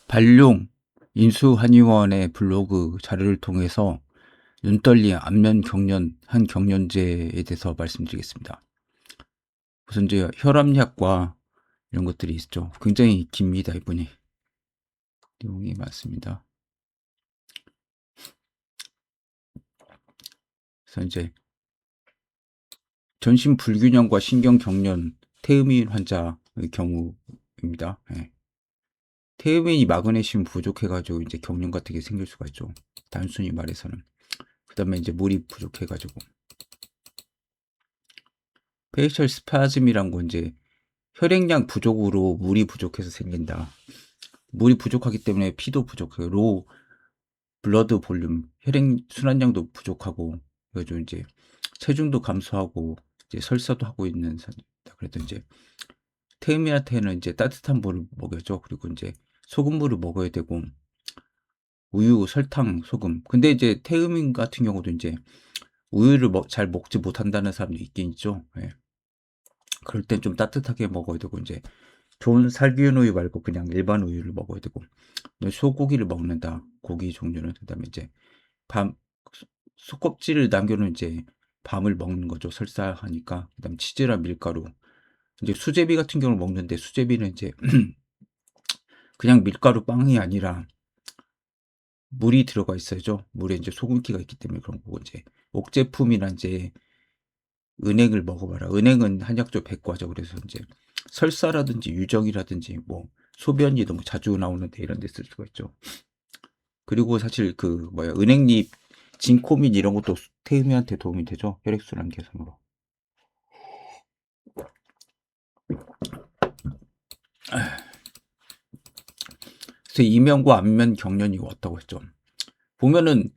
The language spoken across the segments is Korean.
발룡 인수한의원의 블로그 자료를 통해서 눈떨리 안면 경련 한 경련제에 대해서 말씀드리겠습니다. 우선 이제 혈압약과 이런 것들이 있죠. 굉장히 깁니다. 이분이 내용이 많습니다. 그래서 이제 전신 불균형과 신경 경련 태음인 환자의 경우입니다. 네. 태음인이 마그네슘 부족해가지고 이제 경련 같은 게 생길 수가 있죠. 단순히 말해서는. 그 다음에 이제 물이 부족해가지고 페이셜 스파즘이란 건 이제 혈액량 부족으로 물이 부족해서 생긴다. 물이 부족하기 때문에 피도 부족해요. 로우 블러드 볼륨, 혈액 순환량도 부족하고, 그래가지고 이제 체중도 감소하고 이제 설사도 하고 있는 사람입니다. 그래도 이제 태음인한테는 이제 따뜻한 물을 먹여줘. 그리고 이제 소금물을 먹어야 되고 우유, 설탕, 소금. 근데 이제 태음인 같은 경우도 이제 우유를 잘 먹지 못한다는 사람도 있긴 있죠. 예. 그럴 땐 좀 따뜻하게 먹어야 되고 이제 좋은 살균 우유 말고 그냥 일반 우유를 먹어야 되고 소고기를 먹는다. 고기 종류는 그다음에 이제 밤 소껍질을 남겨놓은 이제 밤을 먹는 거죠. 설사하니까. 그다음 치즈랑 밀가루. 이제 수제비 같은 경우를 먹는데 수제비는 이제 그냥 밀가루 빵이 아니라 물이 들어가 있어야죠. 물에 이제 소금기가 있기 때문에 그런 거고 이제 옥제품이나 이제 은행을 먹어봐라. 은행은 한약조 백과죠. 그래서 이제 설사라든지 유정이라든지 뭐 소변이 너무 자주 나오는데 이런 데 쓸 수가 있죠. 그리고 사실 그 뭐야 은행잎 진코민 이런 것도 태음이한테 도움이 되죠. 혈액순환 개선으로. 그래서 이면과 안면 경련이 왔다고 했죠. 보면은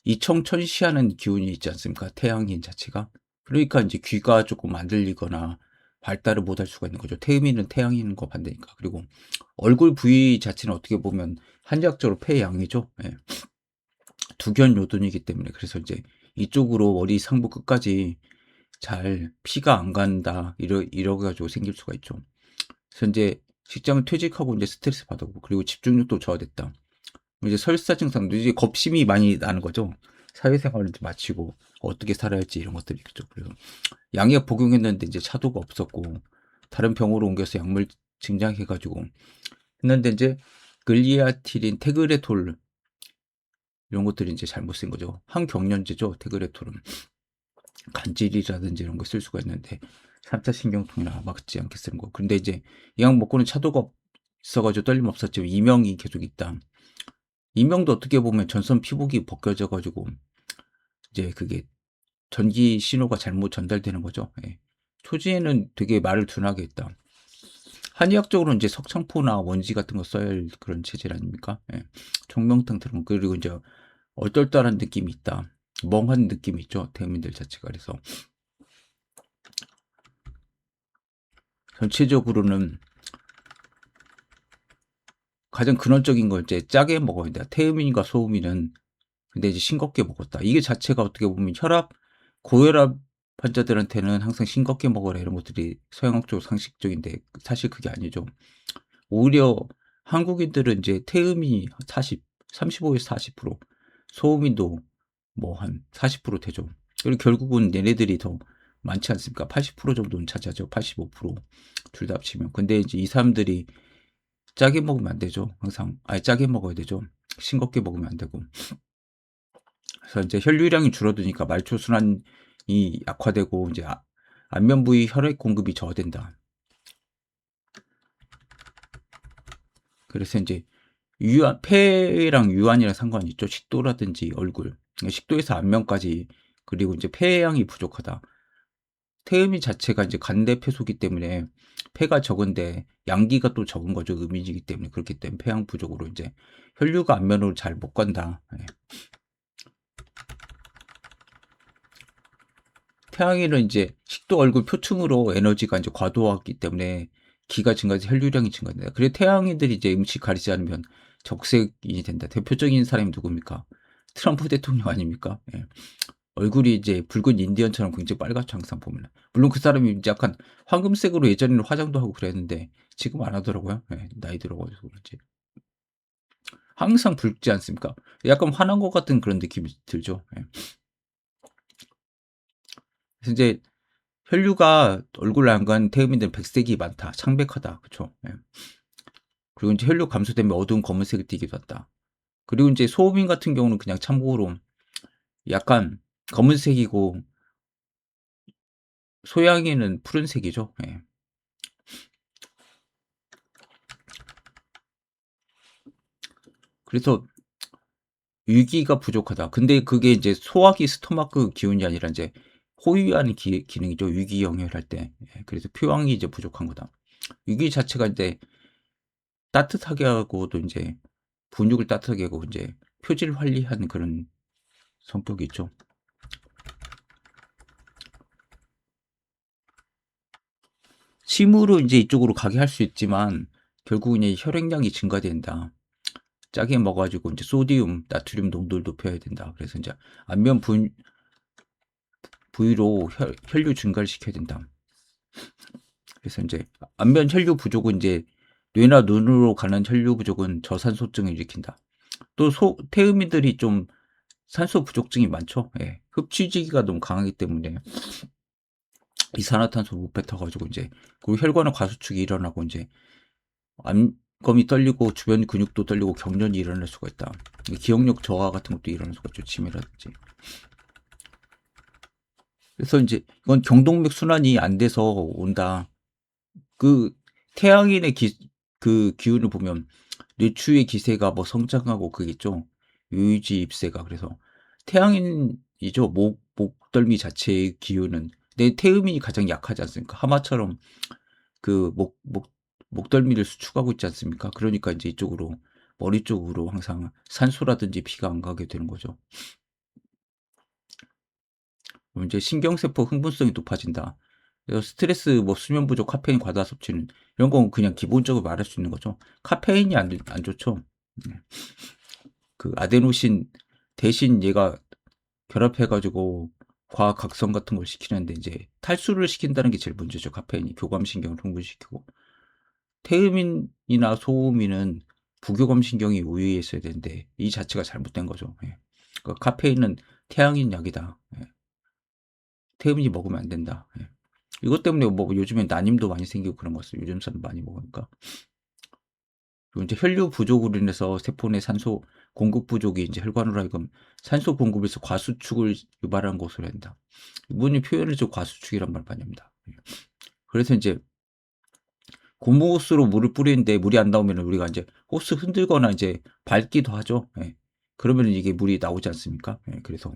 이청천시하는 기운이 있지 않습니까? 태양인 자체가. 그러니까 이제 귀가 조금 안 들리거나 발달을 못할 수가 있는 거죠. 태음인은 태양인 거 반대니까. 그리고 얼굴 부위 자체는 어떻게 보면 한의학적으로 폐양이죠. 예. 두견 요돈이기 때문에 그래서 이제 이쪽으로 머리 상부 끝까지 잘 피가 안 간다 이러 가지고 생길 수가 있죠. 그래서 이제 직장을 퇴직하고 이제 스트레스 받았고 그리고 집중력도 저하됐다. 이제 설사 증상도 이제 겁심이 많이 나는 거죠. 사회생활을 이제 마치고 어떻게 살아야 할지 이런 것들이 있죠. 그래서 양약 복용했는데 이제 차도가 없었고 다른 병으로 옮겨서 약물 증장해가지고 했는데 이제 글리아티린, 테그레톨 이런 것들이 이제 잘못 쓴 거죠. 항경련제죠. 테그레톨은 간질이라든지 이런 거 쓸 수가 있는데 3차 신경통이나 막지 않게 쓰는 거. 근데 이제 이 약 먹고는 차도가 있어가지고 떨림 없었지만 이명이 계속 있다. 이명도 어떻게 보면 전선 피복이 벗겨져 가지고 이제 그게 전기 신호가 잘못 전달되는 거죠. 예. 초지에는 되게 말을 둔하게 했다. 한의학적으로는 이제 석창포나 원지 같은 거 써야 할 그런 체질 아닙니까? 예. 총명탕 들은 그리고 이제 얼떨떨한 느낌이 있다. 멍한 느낌이 있죠. 대민들 자체가. 그래서 전체적으로는 가장 근원적인 건 이제 짜게 먹어야 된다. 태음인과 소음인은 근데 이제 싱겁게 먹었다. 이게 자체가 어떻게 보면 혈압, 고혈압 환자들한테는 항상 싱겁게 먹어라 이런 것들이 서양학적 상식적인데 사실 그게 아니죠. 오히려 한국인들은 이제 태음이 35에서 40%, 소음인도 뭐 한 40% 되죠. 그리고 결국은 얘네들이 더 많지 않습니까? 80% 정도는 차지하죠. 85%둘 다 합치면. 근데 이제 이 사람들이 짜게 먹으면 안 되죠. 항상 아니 짜게 먹어야 되죠. 싱겁게 먹으면 안 되고. 그래서 이제 혈류량이 줄어드니까 말초 순환이 약화되고 이제 안면 부위 혈액 공급이 저하된다. 그래서 이제 유한 폐랑 유한이랑 상관이 있죠. 식도라든지 얼굴. 식도에서 안면까지 그리고 이제 폐양이 부족하다. 태음이 자체가 이제 간대 폐소기 때문에 폐가 적은데 양기가 또 적은 거죠. 음인이기 때문에 그렇기 때문에 폐양 부족으로 이제 혈류가 안면으로 잘 못 간다. 예. 태양에는 이제 식도 얼굴 표층으로 에너지가 이제 과도하기 때문에 기가 증가해서 혈류량이 증가된다. 그래서 태양인들이 이제 음식 가리지 않으면 적색이 된다. 대표적인 사람이 누굽니까? 트럼프 대통령 아닙니까? 예. 얼굴이 이제 붉은 인디언처럼 굉장히 빨갛죠. 항상 보면. 물론 그 사람이 이제 약간 황금색으로 예전에는 화장도 하고 그랬는데 지금 안 하더라고요. 예. 나이 들어가지고 그렇지. 항상 붉지 않습니까? 약간 화난 것 같은 그런 느낌이 들죠. 예. 그래서 인제 혈류가 얼굴 안간 태음인들은 백색이 많다. 창백하다. 그쵸. 예. 그리고 인제 혈류 감소되면 어두운 검은색을 띠기도 한다. 그리고 인제 소음인 같은 경우는 그냥 참고로 약간 검은색이고 소양이는 푸른색이죠. 예. 그래서 유기가 부족하다. 근데 그게 이제 소화기 스토마크 기운이 아니라 인제 호유하는 기능이죠. 유기 영혈할 때. 예. 그래서 표황이 이제 부족한 거다. 유기 자체가 인제 따뜻하게 하고도 인제 근육을 따뜻하게 하고 인제 표지를 환리하는 그런 성격이 있죠. 침으로 인제 이쪽으로 가게 할 수 있지만 결국은 이 혈액량이 증가된다. 짜게 먹어 가지고 인제 소디움, 나트륨 농도를 높여야 된다. 그래서 인제 안면 부위로 혈류 증가를 시켜야 된다. 그래서 인제 안면 혈류 부족은 인제 뇌나 눈으로 가는 혈류 부족은 저산소증을 일으킨다. 또 태음인들이 좀 산소 부족증이 많죠. 예. 흡취지기가 너무 강하기 때문에 이산화탄소 못 뱉어 가지고 인제 그리고 혈관의 과수축이 일어나고 인제 안검이 떨리고 주변 근육도 떨리고 경련이 일어날 수가 있다. 기억력 저하 같은 것도 일어날 수가 있죠, 치매라든지. 그래서 인제 이건 경동맥 순환이 안 돼서 온다. 그 태양인의 기운을 보면 뇌추의 기세가 뭐 성장하고 그게 있죠. 유유지 입세가. 그래서 태양인이죠. 목덜미 자체의 기운은. 근데 태음인이 가장 약하지 않습니까? 하마처럼 그 목덜미를 수축하고 있지 않습니까? 그러니까 인제 이쪽으로 머리 쪽으로 항상 산소라든지 피가 안 가게 되는 거죠. 그럼 이제 신경세포 흥분성이 높아진다. 그래서 스트레스, 뭐 수면 부족, 카페인 과다 섭취는 이런 건 그냥 기본적으로 말할 수 있는 거죠. 카페인이 안 좋죠. 네. 그 아데노신 대신 얘가 결합해 가지고 과각성 같은 걸 시키는데 이제 탈수를 시킨다는 게 제일 문제죠, 카페인이. 교감신경을 흥분시키고. 태음인이나 소음인은 부교감신경이 우위에 있어야 되는데 이 자체가 잘못된 거죠. 예. 그러니까 카페인은 태양인 약이다. 예. 태음인이 먹으면 안 된다. 예. 이것 때문에 뭐 요즘에 난임도 많이 생기고 그런 것 같아요. 요즘 사람 많이 먹으니까. 그리고 인제 혈류 부족으로 인해서 세포 내 산소 공급 부족이 인제 혈관으로 하여금 산소 공급에서 과수축을 유발하는 것으로 한다. 이분이 표현을 좀 과수축이란 말 많이 합니다. 예. 그래서 인제 고무호스로 물을 뿌리는데 물이 안 나오면은 우리가 인제 호스 흔들거나 인제 밟기도 하죠. 예. 그러면은 이게 물이 나오지 않습니까? 예. 그래서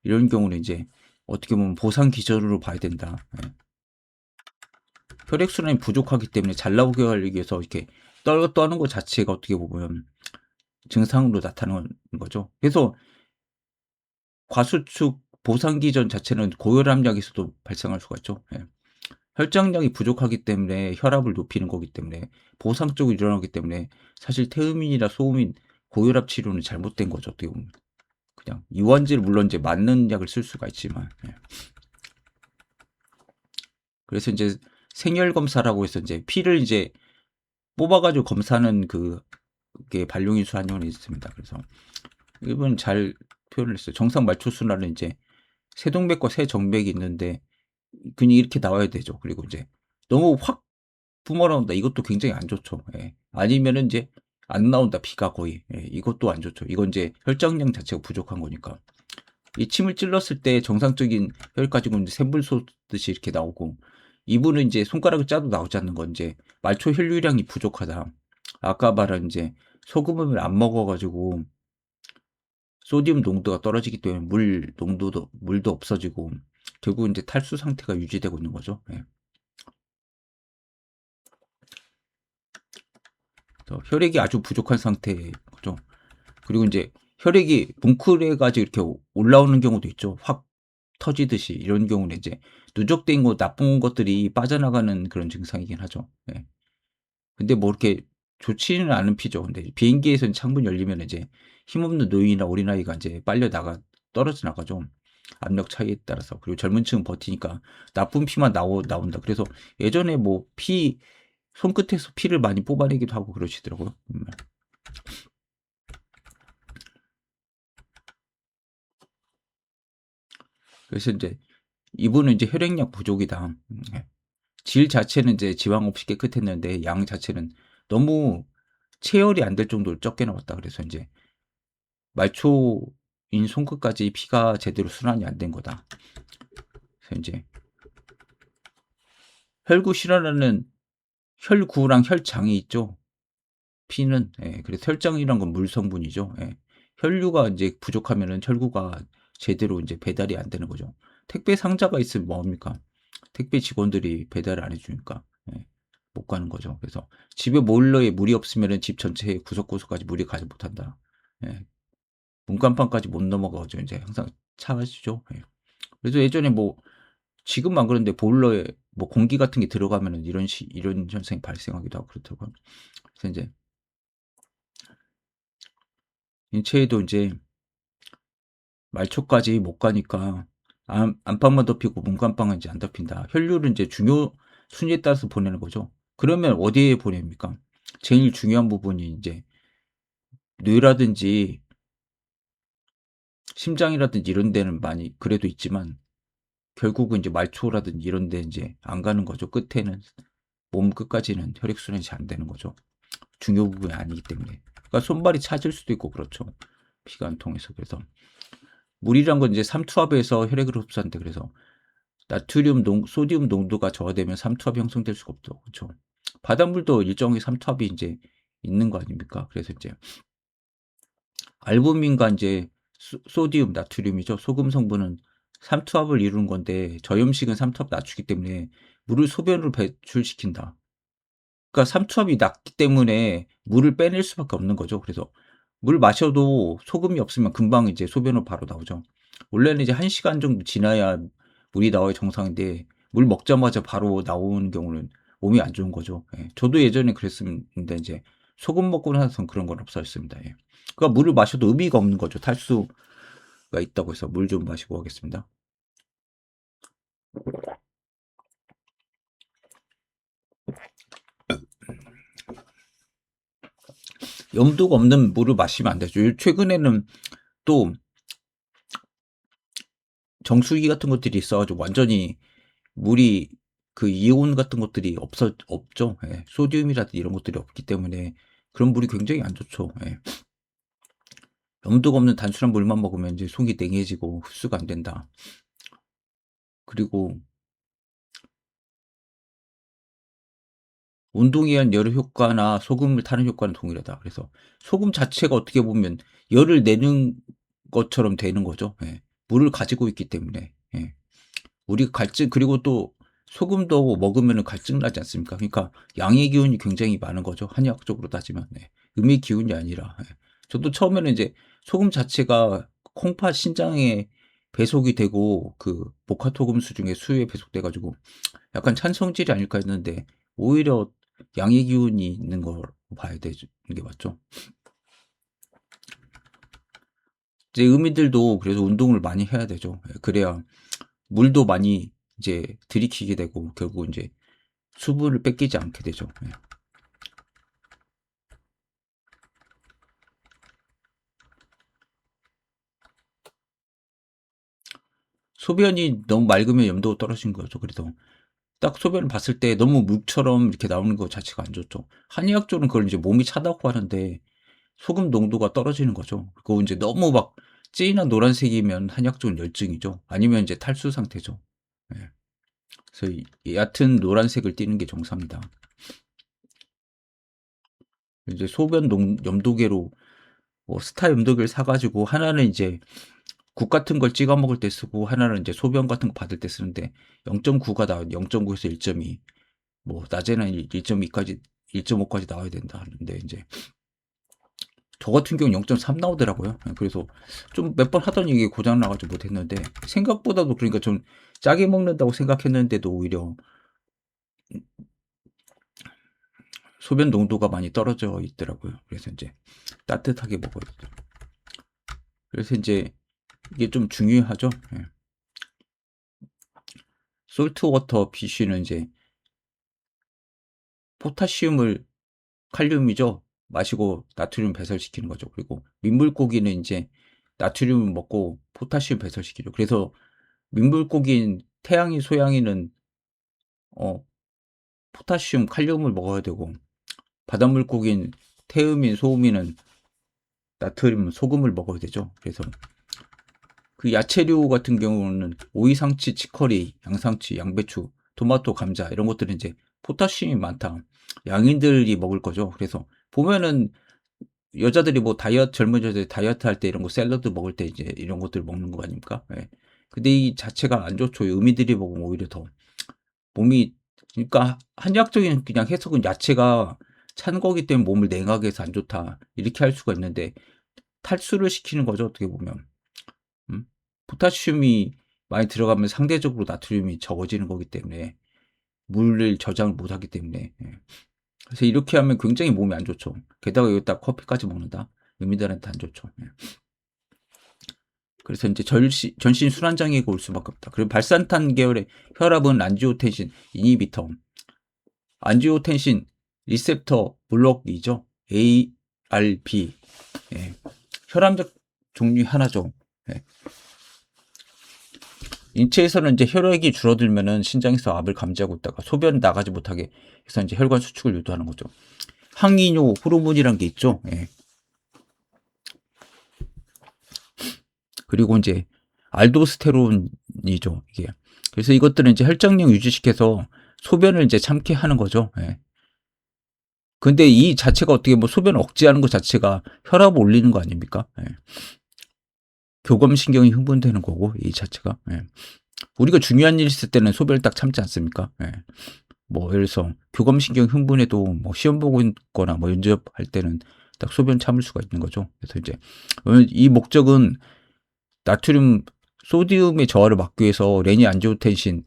이런 경우는 인제 어떻게 보면 보상 기전으로 봐야 된다. 예. 혈액순환이 부족하기 때문에 잘 나오게 하기 위해서 이렇게 떠는 것 자체가 어떻게 보면 증상으로 나타나는 거죠. 그래서 과수축 보상기전 자체는 고혈압약에서도 발생할 수가 있죠. 예. 혈장량이 부족하기 때문에 혈압을 높이는 거기 때문에 보상 쪽으로 일어나기 때문에 사실 태음인이나 소음인 고혈압 치료는 잘못된 거죠, 어떻게 보면. 그냥 이완제를 물론 이제 맞는 약을 쓸 수가 있지만. 예. 그래서 인제 생열 검사라고 해서 인제 피를 이제 뽑아 가지고 검사하는 그게 반려인수 한의원에 있습니다. 그래서 이분 잘 표현을 했어요. 정상 말초순환은 인제 세동맥과 세정맥이 있는데 그냥 이렇게 나와야 되죠. 그리고 인제 너무 확 뿜어 나온다. 이것도 굉장히 안 좋죠. 예. 아니면은 인제 안 나온다, 피가 거의. 예. 이것도 안 좋죠. 이건 인제 혈장량 자체가 부족한 거니까. 이 침을 찔렀을 때 정상적인 혈 가지고는 인제 샘물 솟듯이 이렇게 나오고 이분은 인제 손가락을 짜도 나오지 않는 건 인제 말초 혈류량이 부족하다. 아까 말한 인제 소금을 안 먹어 가지고 소듐 농도가 떨어지기 때문에 물도 없어지고 결국은 인제 탈수 상태가 유지되고 있는 거죠. 예. 그래서 혈액이 아주 부족한 상태인 거죠. 그리고 인제 혈액이 뭉클해 가지고 이렇게 올라오는 경우도 있죠. 확 터지듯이. 이런 경우는 이제 누적된 거 나쁜 것들이 빠져나가는 그런 증상이긴 하죠. 예. 근데 뭐 이렇게 좋지는 않은 피죠. 근데 비행기에서는 창문 열리면 이제 힘없는 노인이나 어린아이가 인제 빨려 떨어져 나가죠, 압력 차이에 따라서. 그리고 젊은 층은 버티니까 나쁜 피만 나온다. 그래서 예전에 뭐 손끝에서 피를 많이 뽑아내기도 하고 그러시더라고요. 그래서 이제 이분은 이제 혈액량 부족이다. 예. 질 자체는 이제 지방 없이 깨끗했는데 양 자체는 너무 체열이 안 될 정도로 적게 나왔다. 그래서 이제 말초인 손끝까지 피가 제대로 순환이 안 된 거다. 그래서 이제 혈구실화라는 혈구랑 혈장이 있죠. 피는 그래서 혈장이란 건 물 성분이죠. 혈류가 이제 부족하면은 혈구가 제대로 이제 배달이 안 되는 거죠. 택배 상자가 있으면 뭡니까? 택배 직원들이 배달을 안 해주니까 못 가는 거죠. 그래서 집에 보일러에 물이 없으면은 집 전체에 구석구석까지 물이 가지 못한다. 예. 문간판까지 못 넘어가죠. 이제 항상 차가지죠. 예. 그래서 예전에 뭐 지금은 안 그런데 보일러에 뭐 공기 같은 게 들어가면은 이런 현상이 발생하기도 하고 그렇더라고요. 그래서 이제 인체에도 이제 말초까지 못 가니까 안방만 덮이고 문간방은 이제 안 덮인다. 혈류를 이제 중요 순위에 따라서 보내는 거죠. 그러면 어디에 보냅니까? 제일 중요한 부분이 이제 뇌라든지 심장이라든지 이런 데는 많이 그래도 있지만 결국은 이제 말초라든지 이런 데 이제 안 가는 거죠. 끝에는 몸 끝까지는 혈액순환이 잘 안 되는 거죠. 중요 부분이 아니기 때문에. 그러니까 손발이 차질 수도 있고 그렇죠. 피가 안 통해서. 그래서 물이란 건 이제 삼투압에서 혈액으로 흡수한대. 그래서 소디움 농도가 저하되면 삼투압이 형성될 수가 없죠. 그렇죠. 바닷물도 일정하게 삼투압이 이제 있는 거 아닙니까? 그래서 이제 알부민과 이제 소디움, 나트륨이죠. 소금 성분은 삼투압을 이루는 건데 저염식은 삼투압 낮추기 때문에 물을 소변으로 배출시킨다. 그러니까 삼투압이 낮기 때문에 물을 빼낼 수밖에 없는 거죠. 그래서 물 마셔도 소금이 없으면 금방 이제 소변으로 바로 나오죠. 원래는 이제 1시간 정도 지나야 물이 나와야 정상인데 물 먹자마자 바로 나오는 경우는 몸이 안 좋은 거죠. 저도 예전에 그랬었는데 이제 소금 먹고 나서는 그런 건 없었습니다. 그러니까 물을 마셔도 의미가 없는 거죠. 탈수가 있다고 해서 물 좀 마시고 하겠습니다. 염도가 없는 물을 마시면 안 되죠. 최근에는 또 정수기 같은 것들이 있어가지고 완전히 물이 그 이온 같은 것들이 없죠. 소디움이라든지 이런 것들이 없기 때문에 그런 물이 굉장히 안 좋죠. 염도가 없는 단순한 물만 먹으면 이제 속이 냉해지고 흡수가 안 된다. 그리고 운동에 의한 열 효과나 소금을 타는 효과는 동일하다. 그래서 소금 자체가 어떻게 보면 열을 내는 것처럼 되는 거죠. 물을 가지고 있기 때문에. 우리가 그리고 또 소금도 먹으면 갈증 나지 않습니까? 그러니까 양의 기운이 굉장히 많은 거죠. 한의학적으로 따지면. 음의 기운이 아니라. 저도 처음에는 이제 소금 자체가 콩팥 신장에 배속이 되고 그 목화토금수 중에 수에 배속돼 가지고 약간 찬성질이 아닐까 했는데 오히려 양의 기운이 있는 걸 봐야 되는 게 맞죠. 이제 음이들도 그래서 운동을 많이 해야 되죠. 그래야 물도 많이 이제 들이키게 되고 결국 이제 수분을 뺏기지 않게 되죠. 소변이 너무 맑으면 염도가 떨어진 거죠. 그래서 딱 소변을 봤을 때 너무 물처럼 이렇게 나오는 것 자체가 안 좋죠. 한의학적으로는 그걸 이제 몸이 차다고 하는데 소금 농도가 떨어지는 거죠. 그리고 이제 너무 막 진한 노란색이면 한의학적으로는 열증이죠. 아니면 이제 탈수 상태죠. 예. 그래서 얕은 노란색을 띠는 게 정상이다. 이제 소변 염도계로 뭐 스타 염도계를 사가지고 하나는 이제 국 같은 걸 찍어 먹을 때 쓰고 하나는 이제 소변 같은 거 받을 때 쓰는데 0.9가 나와 0.9에서 1.2 뭐 낮에는 1.2까지 1.5까지 나와야 된다 하는데 이제 저 같은 경우는 0.3 나오더라고요. 그래서 좀 몇 번 하더니 이게 고장 나가지고 못했는데 생각보다도 그러니까 좀 짜게 먹는다고 생각했는데도 오히려 소변 농도가 많이 떨어져 있더라고요. 그래서 이제 따뜻하게 먹어야 돼요. 그래서 이제 이게 좀 중요하죠. 솔트워터 BC는 이제 포타시움을 칼륨이죠. 마시고 나트륨 배설시키는 거죠. 그리고 민물고기는 이제 나트륨을 먹고 포타시움 배설시키죠. 그래서 민물고기인 태양인, 소양인은 포타슘, 칼륨을 먹어야 되고 바닷물고기인 태음인, 소음인은 나트륨, 소금을 먹어야 되죠. 그래서 그 야채류 같은 경우는 오이상치, 치커리, 양상치, 양배추, 토마토, 감자 이런 것들은 이제 포타슘이 많다. 양인들이 먹을 거죠. 그래서 보면은 여자들이 뭐 젊은 여자들이 다이어트 할 때 이런 거 샐러드 먹을 때 이제 이런 것들 먹는 거 아닙니까? 예. 근데 이 자체가 안 좋죠. 어미들이 먹으면 오히려 더 몸이, 그러니까 한의학적인 그냥 해석은 야채가 찬 거기 때문에 몸을 냉하게 해서 안 좋다. 이렇게 할 수가 있는데 탈수를 시키는 거죠. 어떻게 보면. 음? 포타슘이 많이 들어가면 상대적으로 나트륨이 적어지는 거기 때문에 물을 저장을 못 하기 때문에. 예. 그래서 이렇게 하면 굉장히 몸이 안 좋죠. 게다가 여기다 커피까지 먹는다. 어미들한테 안 좋죠. 예. 그래서 이제 전신 순환장애가 올 수밖에 없다. 그리고 발산탄 계열의 혈압은 안지오텐신 이니비터, 안지오텐신 리셉터 블록이죠. ARB. 예. 혈압약 종류 하나죠. 예. 인체에서는 이제 혈액이 줄어들면은 신장에서 압을 감지하고 있다가 소변 나가지 못하게 해서 이제 혈관 수축을 유도하는 거죠. 항이뇨 호르몬이란 게 있죠. 예. 그리고 이제 알도스테론이죠. 이게. 그래서 이것들은 이제 혈장량 유지시켜서 소변을 이제 참게 하는 거죠. 예. 근데 이 자체가 어떻게 뭐 소변을 억제하는 것 자체가 혈압을 올리는 거 아닙니까? 예. 교감신경이 흥분되는 거고 이 자체가. 예. 우리가 중요한 일 있을 때는 소변을 딱 참지 않습니까? 예. 뭐 예를 들어서 교감신경 흥분해도 뭐 시험 보고 있거나 뭐 연접할 때는 딱 소변 참을 수가 있는 거죠. 그래서 이제 이 목적은 나트륨, 소디움의 저하를 막기 위해서 레니 안지오텐신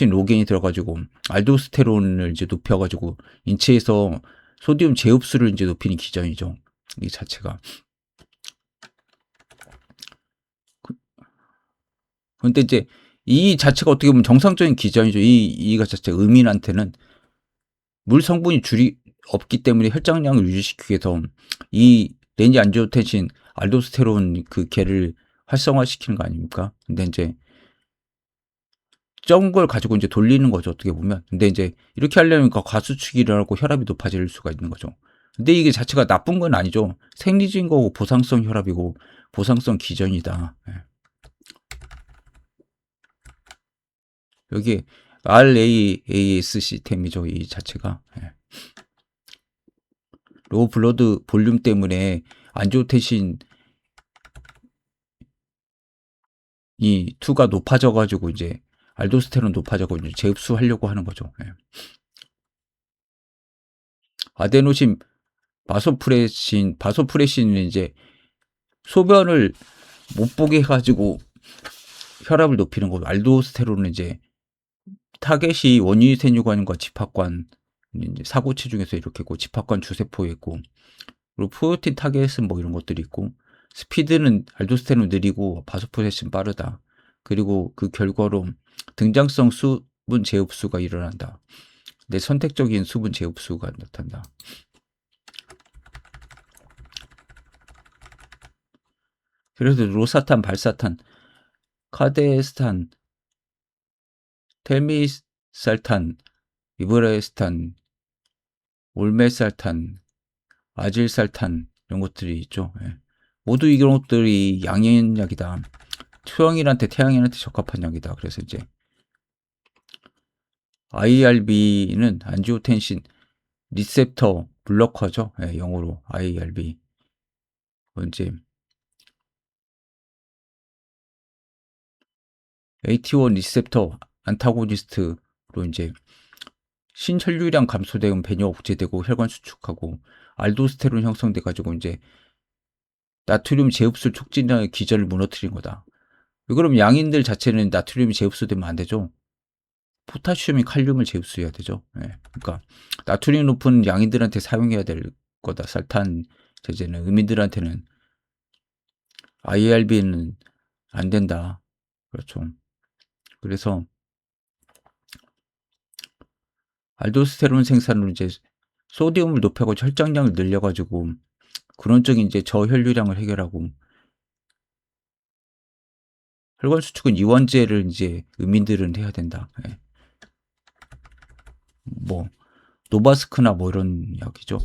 로겐이 들어가지고 알도스테론을 이제 높여가지고 인체에서 소디움 재흡수를 이제 높이는 기전이죠. 이 자체가. 그런데 이제 이 자체가 어떻게 보면 정상적인 기전이죠. 이가 자체 의민한테는 물 성분이 줄이 없기 때문에 혈장량을 유지시키기 위해서 이 레니 안지오텐신 알도스테론 그 개를 활성화시키는 거 아닙니까? 근데 이제 적은 걸 가지고 이제 돌리는 거죠. 어떻게 보면. 근데 이제 이렇게 하려면 과수축이 일어나고 혈압이 높아질 수가 있는 거죠. 근데 이게 자체가 나쁜 건 아니죠. 생리적인 거고 보상성 혈압이고 보상성 기전이다. 예. 여기 RAAS 시스템이죠. 이 자체가. 예. 로우 블러드 볼륨 때문에 안지오텐신 이 2가 높아져 가지고 이제 알도스테론 높아져 가지고 이제 재흡수하려고 하는 거죠. 예. 아데노신 바소프레신은 이제 소변을 못 보게 해가지고 혈압을 높이는 거고, 알도스테론은 이제 타겟이 원유세뇨관과 집합관, 이제 사고체 중에서 이렇게 있고, 집합관 주세포에 있고, 그리고 프로틴 타겟은 뭐 이런 것들이 있고, 스피드는 알도스테론 느리고 바소프레신 빠르다. 그리고 그 결과로 등장성 수분 재흡수가 일어난다. 내 선택적인 수분 재흡수가 나타난다. 그래서 로사탄, 발사탄, 카데스탄, 텔미살탄, 이브라스탄, 올메살탄, 아질살탄 이런 것들이 있죠. 예. 모두 이런 것들이 양인약이다. 태양인한테 적합한 약이다. 그래서 이제 IRB는 안지오텐신 리셉터 블러커죠. 예, 영어로 IRB. 이제 AT1 리셉터 안타고니스트로 이제 신혈류량 감소되면 배뇨 억제되고 혈관 수축하고 알도스테론 형성돼 가지고 이제 나트륨 재흡수 촉진의 기전을 무너뜨린 거다. 그럼 양인들 자체는 나트륨이 재흡수되면 안 되죠. 포타슘이 칼륨을 재흡수해야 되죠. 예. 그러니까 나트륨 높은 양인들한테 사용해야 될 거다. 살탄 제제는 의민들한테는 IRB는 안 된다. 그렇죠. 그래서 알도스테론 생산으로 이제 소디움을 높여고 혈장량을 늘려가지고 근원적인 이제 저혈류량을 해결하고 혈관 수축은 이원제를 이제 의민들은 해야 된다. 예. 뭐 노바스크나 뭐 이런 약이죠.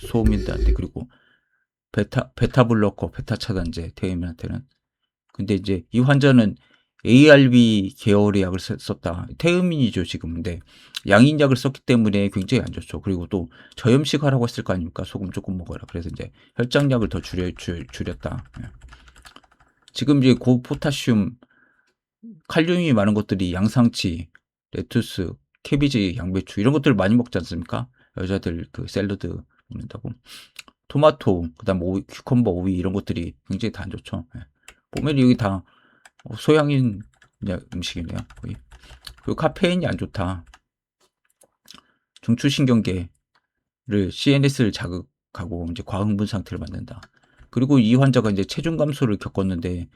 소음인들한테. 그리고 베타 블로커, 베타 차단제 태음인한테는. 근데 이제 이 환자는 ARB 계열의 약을 썼다. 태음인이죠 지금. 근데 양인약을 썼기 때문에 굉장히 안 좋죠. 그리고 또 저염식 하라고 했을 거 아닙니까? 소금 조금 먹어라. 그래서 이제 혈장약을 더 줄였다. 예. 지금 이제 고포타슘, 칼륨이 많은 것들이 양상치, 레투스, 캐비지, 양배추 이런 것들을 많이 먹지 않습니까? 여자들 그 샐러드 먹는다고. 토마토, 그다음 오이, 큐컴버, 오이 이런 것들이 굉장히 다 안 좋죠. 예. 보면 여기 다 소양인 음식이네요. 거의. 그리고 카페인이 안 좋다. 중추신경계를 CNS를 자극하고 이제 과흥분 상태를 만든다. 그리고 이 환자가 이제 체중 감소를 겪었는데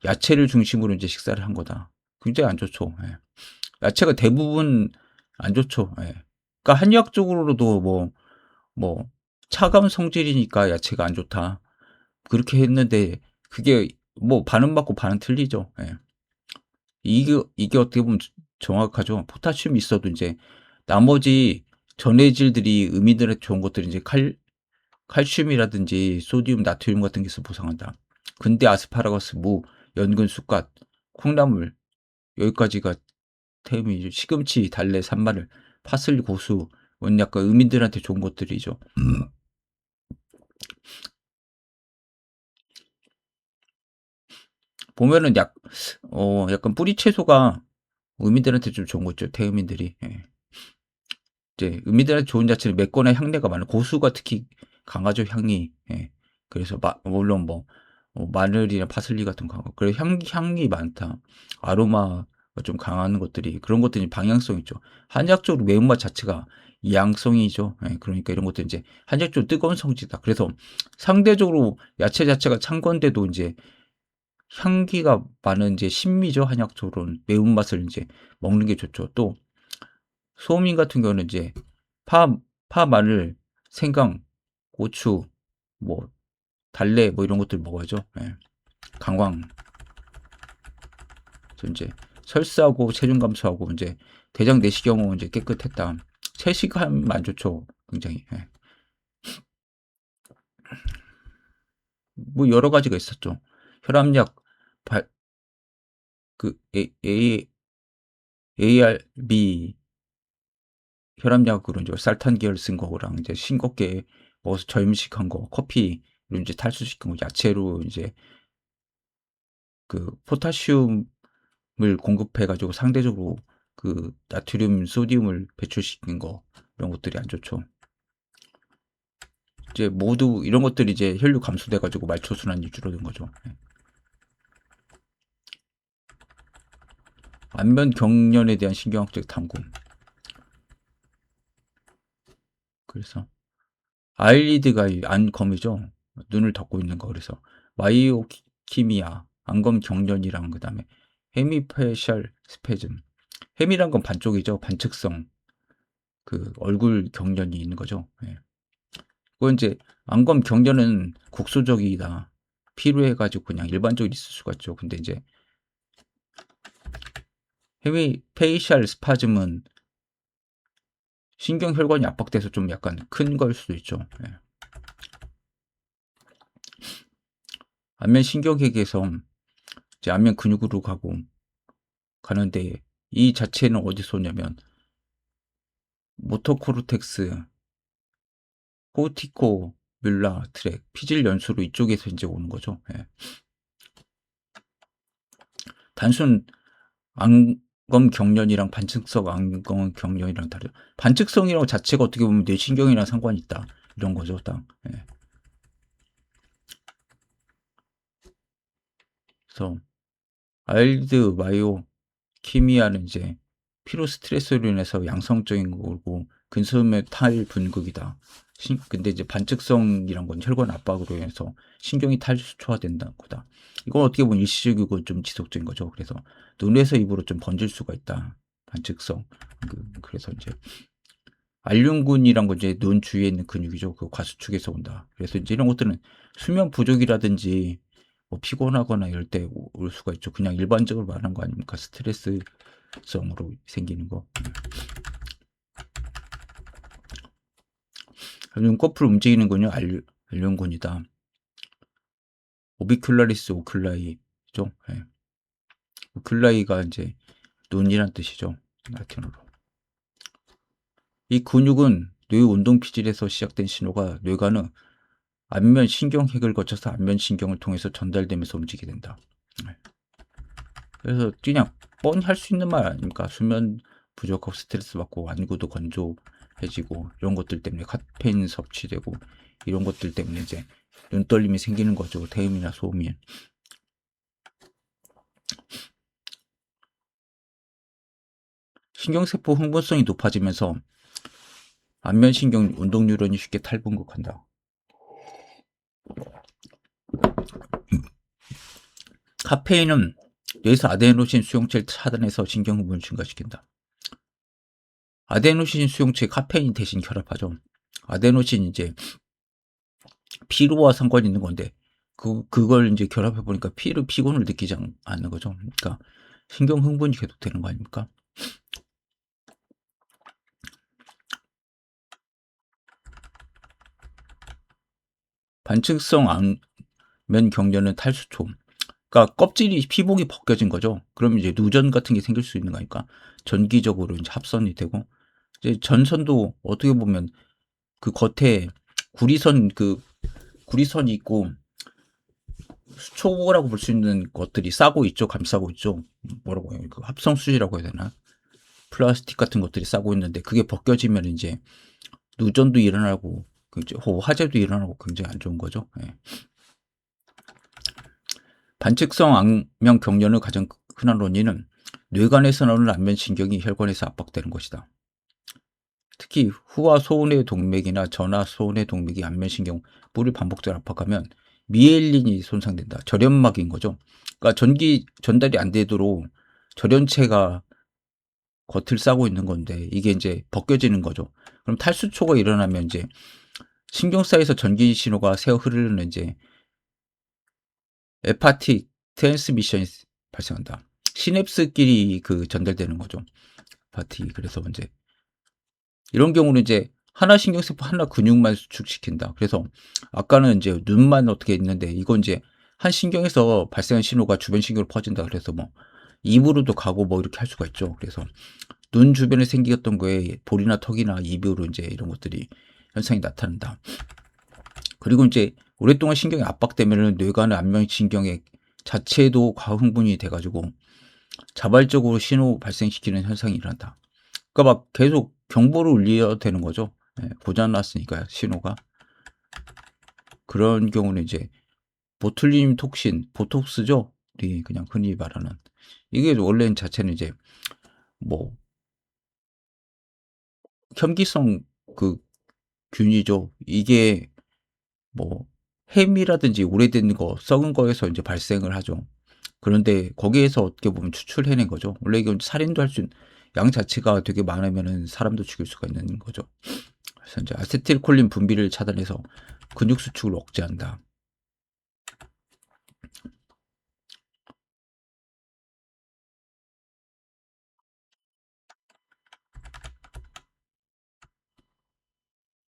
야채를 중심으로 이제 식사를 한 거다. 굉장히 안 좋죠. 예. 야채가 대부분 안 좋죠. 예. 그러니까 한의학적으로도 뭐 차가운 성질이니까 야채가 안 좋다. 그렇게 했는데 그게 뭐 반은 맞고 반은 틀리죠. 예. 이게 어떻게 보면 정확하죠. 포타슘이 있어도 이제 나머지 전해질들이 의미들한테 좋은 것들이 이제 칼슘이라든지 소디움, 나트륨 같은 게 있어 보상한다. 근데 아스파라거스, 무, 연근, 쑥갓, 콩나물 여기까지가 태음이죠. 시금치, 달래, 산마늘, 파슬리, 고수 이건 약간 의민들한테 좋은 것들이죠. 보면은 약간 뿌리 채소가 의민들한테 좀 좋은 거죠. 태음인들이. 예. 이제 의미들한테 좋은 자체는 맵거나 향내가 많은 고수가 특히 강하죠, 향이. 예. 그래서 물론 마늘이나 파슬리 같은 거 강하고 그래 향이 많다. 아로마가 좀 강한 것들이 그런 것들이 방향성 있죠. 한약적으로 매운맛 자체가 이양성이죠. 예. 그러니까 이런 것들 이제 한약적으로 뜨거운 성질이다. 그래서 상대적으로 야채 자체가 찬 건데도 이제 향기가 많은 이제 신미죠. 한약적으로는 매운맛을 이제 먹는 게 좋죠. 또 소민 같은 경우는 이제 파, 마늘, 생강, 고추, 뭐 달래 뭐 이런 것들 먹어야죠. 예. 강황. 그래서 이제 설사하고 체중 감소하고 이제 대장 내시경은 이제 깨끗했다. 채식하면 안 좋죠. 굉장히. 예. 뭐 여러 가지가 있었죠. 혈압약 그 ARB 혈압약으로 이제 쌀탄계열 쓴 거랑 이제 싱겁게 먹어서 저염식한 거, 커피로 이제 탈수시킨 거, 야채로 이제 그 포타슘을 공급해 가지고 상대적으로 그 나트륨, 소디움을 배출시킨 거 이런 것들이 안 좋죠. 이제 모두 이런 것들이 이제 혈류 감소돼 가지고 말초 순환이 줄어든 거죠. 예. 안면 경련에 대한 신경학적 탐구. 그래서 아일리드가 안검이죠. 눈을 덮고 있는 거. 그래서 마이오키미아, 안검 경련이랑 그다음에 헤미페셜 스페즘. 헤미란 건 반쪽이죠. 반측성. 그 얼굴 경련이 있는 거죠. 예. 그건 이제 안검 경련은 국소적이다. 필요해가지고 그냥 일반적으로 있을 수가 있죠. 근데 이제 페이셜 스파즘은 신경혈관이 압박돼서 좀 약간 큰 걸 수도 있죠. 예. 안면 신경계에서 이제 안면 근육으로 가는데 이 자체는 어디서 오냐면 모토코르텍스, 코티코 뮬라 트랙, 피질 연수로 이쪽에서 이제 오는 거죠. 예. 단순 안검 경련이랑 반측성 안검 경련이랑 다르죠. 반측성이라고 자체가 어떻게 보면 뇌신경이랑 상관이 있다. 이런 거죠, 딱. 예. 그래서 아일드 마이오 키미아는 이제 피로 스트레스로 인해서 양성적인 거고 근소음의 탈분극이다. 근데 이제 반측성이란 건 혈관 압박으로 인해서 신경이 탈수초화된다는 거다. 이건 어떻게 보면 일시적이고 좀 지속적인 거죠. 그래서 눈에서 입으로 좀 번질 수가 있다. 반측성. 그래서 이제 알륜근이란 건 이제 눈 주위에 있는 근육이죠. 그 과수축에서 온다. 그래서 이제 이런 것들은 수면 부족이라든지 뭐 피곤하거나 이럴 때 올 수가 있죠. 그냥 일반적으로 말하는 거 아닙니까? 스트레스성으로 생기는 거. 눈꺼풀 움직이는군요. 알륜군이다. 오비큘라리스 오큘라이죠. 예. 오큘라이가 이제 눈이란 뜻이죠. 라틴어로. 이 근육은 뇌 운동 피질에서 시작된 신호가 뇌관의 안면 신경핵을 거쳐서 안면 신경을 통해서 전달되면서 움직이게 된다. 네. 그래서 그냥 뻔히 할 수 있는 말 아닙니까? 수면 부족하고 스트레스 받고 완구도 건조해지고 이런 것들 때문에 카페인 섭취되고 이런 것들 때문에 이제 눈떨림이 생기는 거죠. 태음이나 소음이. 신경세포 흥분성이 높아지면서 안면신경 운동뉴런이 쉽게 탈분극한다. 카페인은 뇌에서 아데노신 수용체를 차단해서 신경흥분을 증가시킨다. 아데노신 수용체 카페인 대신 결합하죠. 아데노신 이제 피로와 상관이 있는 건데 그걸 이제 결합해 보니까 피곤을 느끼지 않는 거죠. 그러니까 신경 흥분이 계속 되는 거 아닙니까? 반측성 안면 경련은 탈수초. 그러니까 껍질이 피복이 벗겨진 거죠. 그러면 이제 누전 같은 게 생길 수 있는 거니까 전기적으로 이제 합선이 되고 이제 전선도 어떻게 보면 그 겉에 구리선이 있고 수초라고 볼 수 있는 것들이 싸고 있죠. 감싸고 있죠. 뭐라고 해요? 그 합성수지라고 해야 되나? 플라스틱 같은 것들이 싸고 있는데 그게 벗겨지면 이제 누전도 일어나고 화재도 일어나고 굉장히 안 좋은 거죠. 예. 반측성 안면 경련의 가장 흔한 원인은 뇌관에서 나오는 안면신경이 혈관에서 압박되는 것이다. 특히 후와 소운의 동맥이나 전하 소운의 동맥이 안면신경 뿔을 반복적으로 압박하면 미엘린이 손상된다. 절연막인 거죠. 그러니까 전기 전달이 안 되도록 절연체가 겉을 싸고 있는 건데 이게 이제 벗겨지는 거죠. 그럼 탈수초가 일어나면 이제 신경사에서 전기 신호가 새어 흐르는 이제 에파틱 트랜스미션이 발생한다. 시냅스끼리 전달되는 거죠. 에파틱. 그래서 이제 이런 경우는 이제 하나 신경세포 하나 근육만 수축시킨다. 그래서 아까는 이제 눈만 어떻게 있는데 이건 이제 한 신경에서 발생한 신호가 주변 신경으로 퍼진다. 그래서 뭐 입으로도 가고 뭐 이렇게 할 수가 있죠. 그래서 눈 주변에 생겼던 거에 볼이나 턱이나 입으로 이제 이런 것들이 현상이 나타난다. 그리고 이제 오랫동안 신경이 압박되면은 뇌관의 안면신경의 자체도 과흥분이 돼가지고 자발적으로 신호 발생시키는 현상이 일어난다. 그러니까 막 계속 경보를 울려야 되는 거죠. 예, 고장 났으니까 신호가. 그런 경우는 이제 보툴리눔 톡신, 보톡스죠. 우리 그냥 흔히 말하는 이게 원래는 자체는 이제 뭐 현기성 균이죠. 이게 뭐 햄이라든지 오래된 거, 썩은 거에서 이제 발생을 하죠. 그런데 거기에서 어떻게 보면 추출해낸 거죠. 원래 이건 살인도 할 수 있는 양 자체가 되게 많으면은 사람도 죽일 수가 있는 거죠. 그래서 이제 아세틸콜린 분비를 차단해서 근육 수축을 억제한다.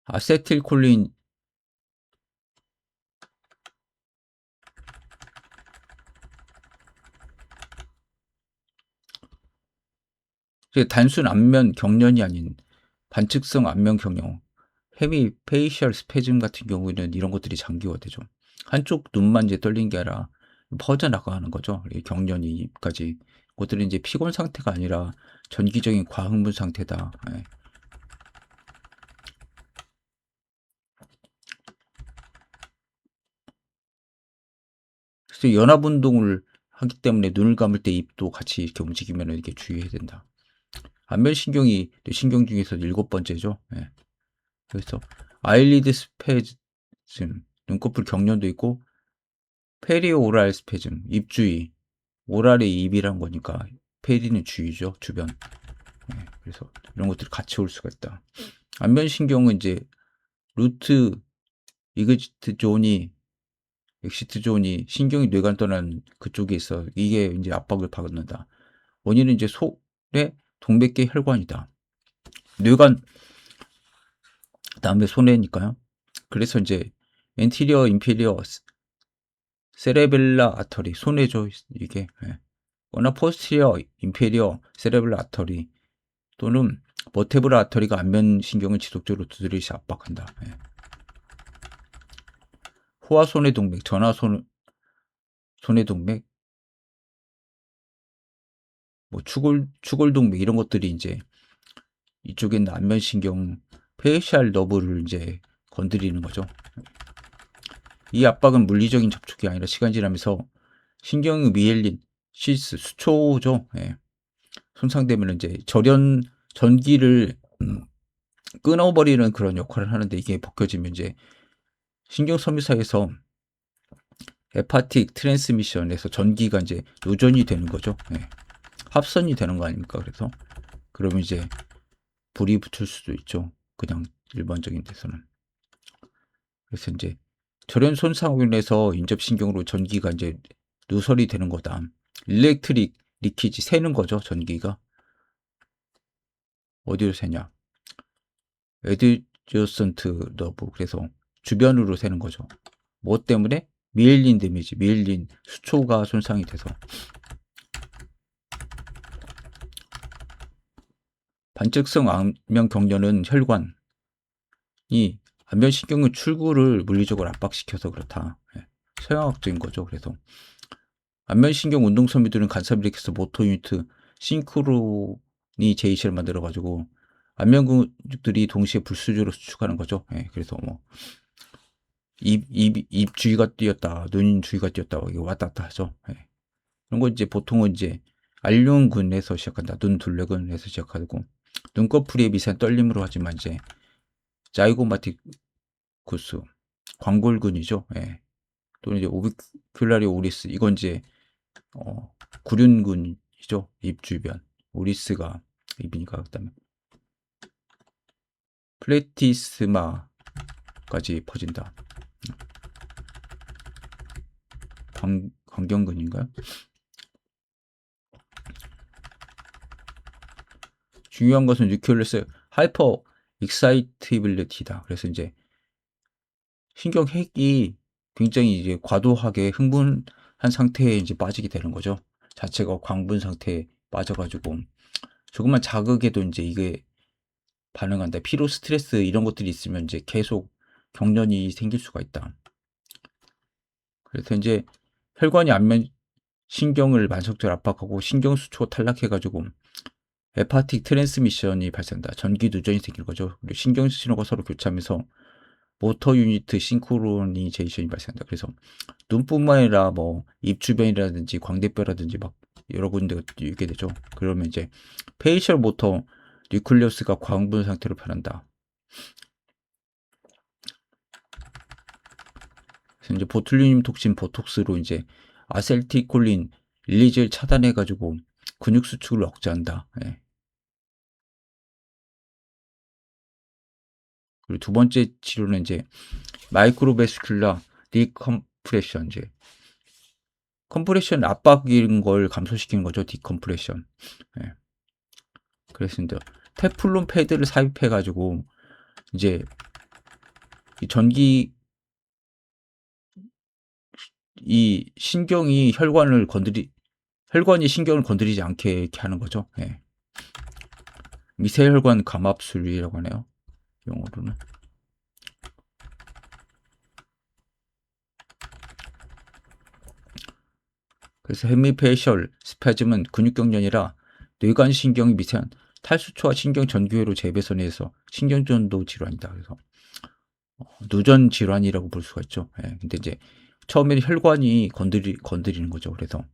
아세틸콜린 단순 안면 경련이 아닌 반측성 안면 경련, 헤미 페이셜 스패즘 같은 경우에는 이런 것들이 장기화되죠. 한쪽 눈만 이제 떨린 게 아니라 퍼져나가는 거죠. 이 경련이까지. 그것들은 이제 피곤 상태가 아니라 전기적인 과흥분 상태다. 예. 그래서 연합 운동을 하기 때문에 눈을 감을 때 입도 같이 이렇게 움직이면 이렇게 주의해야 된다. 안면신경이 신경 중에서 7번째죠. 예. 그래서 아일리드 스페즘, 눈꺼풀 경련도 있고 페리오랄 스페즘, 입주위, 오랄의 입이란 거니까 페리는 주위죠, 주변. 예. 그래서 이런 것들이 같이 올 수가 있다. 안면신경은 이제 루트 이그지트 존이 엑시트 존이 신경이 뇌관 떠나는 그쪽에 있어. 이게 이제 압박을 받는다. 원인은 이제 손의 동맥계 혈관이다. 뇌관 다음에 손해니까요. 그래서 이제 엔티리어 인피리어 세레벨라 아터리 손해죠. 이게. 예. 거나 포스티리어 인페리어 세레벨라 아터리 또는 버테브라 아터리가 안면신경을 지속적으로 두드리시 압박한다. 예. 호화손해동맥, 전화손해동맥, 뭐 추골동맥 이런 것들이 이제 이쪽에 있는 안면신경 페이셜 너브를 이제 건드리는 거죠. 이 압박은 물리적인 접촉이 아니라 시간 지나면서 신경의 미엘린, 시스, 수초죠. 예. 손상되면 이제 전기를 끊어버리는 그런 역할을 하는데 이게 벗겨지면 이제 신경섬유 사이에서 헤파틱 트랜스미션에서 전기가 이제 누전이 되는 거죠. 예. 합선이 되는 거 아닙니까? 그래서 그러면 이제 불이 붙을 수도 있죠. 그냥 일반적인 데서는. 그래서 이제 절연 손상으로 인해서 인접신경으로 전기가 이제 누설이 되는 거다. 일렉트릭 리키지 새는 거죠. 전기가. 어디로 새냐? 에듀저선트 너브. 그래서 주변으로 새는 거죠. 뭐 때문에? 미엘린 데미지, 미엘린 수초가 손상이 돼서. 반측성 안면 경련은 혈관이 안면신경의 출구를 물리적으로 압박시켜서 그렇다. 예. 서양학적인 거죠. 그래서 안면신경 운동섬유들은 간섭을 일으켜서 모터 유니트 싱크로니제이션을 만들어가지고 안면 근육들이 동시에 불수적으로 수축하는 거죠. 예. 그래서 뭐 입 주위가 뛰었다, 눈 주위가 뛰었다, 이게 왔다 갔다 하죠. 예. 이런 거 이제 보통은 이제 알륜근에서 시작한다. 눈 둘레근에서 시작하고 눈꺼풀이 미세한 떨림으로 하지만 이제 자이고마티쿠스 광골근이죠. 예. 또는 이제 오비큘라리 오리스 이건 이제 구륜근이죠. 입 주변 오리스가 입이니까 그다음에 플레티스마까지 퍼진다. 광경근인가요? 중요한 것은 뉴클리어스 하이퍼 익사이티빌리티다. 그래서 이제 신경핵이 굉장히 이제 과도하게 흥분한 상태에 이제 빠지게 되는 거죠. 자체가 광분 상태에 빠져가지고 조금만 자극에도 이제 이게 반응한다. 피로, 스트레스 이런 것들이 있으면 이제 계속 경련이 생길 수가 있다. 그래서 이제 혈관이 안면 신경을 만성적으로 압박하고 신경 수초가 탈락해가지고 헤파틱 트랜스미션이 발생한다. 전기 누전이 생길 거죠. 그리고 신경 신호가 서로 교차하면서 모터 유니트 싱크로니제이션이 발생한다. 그래서 눈뿐만 아니라 뭐 입 주변이라든지 광대뼈라든지 막 여러 군데가 있게 되죠. 그러면 이제 페이셜 모터 뉴클리어스가 광분 상태로 변한다. 그래서 이제 보툴리늄 톡신 보톡스로 이제 아셀티콜린 릴리즈를 차단해 가지고 근육 수축을 억제한다. 예. 그리고 두 번째 치료는 이제 마이크로베스큘라 디컴프레션 이제 컴프레션 압박인 걸 감소시키는 거죠. 디컴프레션. 예. 그래서 이제 테플론 패드를 삽입해 가지고 이제 이 전기 이 신경이 혈관이 신경을 건드리지 않게 이렇게 하는 거죠. 예. 미세혈관 감압술이라고 하네요. 용어로는. 그래서 헤미페이셜 스파즘은 근육경련이라 뇌관신경이 미세한 탈수초와 신경 전교회로 재배선해서 신경전도 질환이다. 그래서 누전 질환이라고 볼 수가 있죠. 예. 근데 이제 처음에는 혈관이 건드리는 거죠. 그래서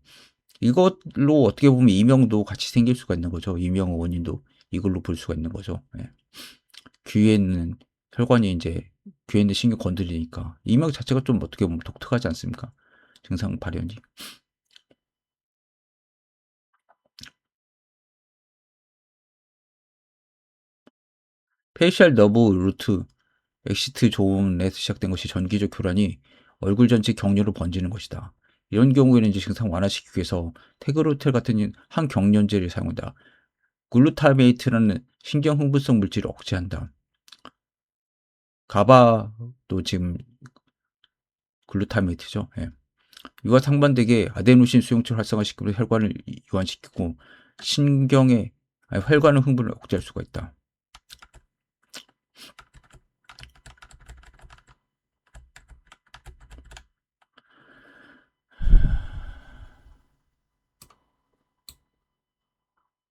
이걸로 어떻게 보면 이명도 같이 생길 수가 있는 거죠. 이명 원인도 이걸로 볼 수가 있는 거죠. 예. 귀에 있는 혈관이 이제 귀에 있는 신경 건드리니까 이명 자체가 좀 어떻게 보면 독특하지 않습니까? 증상 발현이. 페이셜 너브 루트 엑시트 존에서 시작된 것이 전기적 교란이 얼굴 전체 경련으로 번지는 것이다. 이런 경우에는 이제 증상 완화시키기 위해서 테그로텔 같은 한 경련제를 사용한다. 글루타메이트라는 신경 흥분성 물질을 억제한다. 가바도 지금 글루타메이트죠. 예. 이와 상반되게 아데노신 수용체를 활성화시키면 혈관을 이완시키고 신경의 혈관의 흥분을 억제할 수가 있다.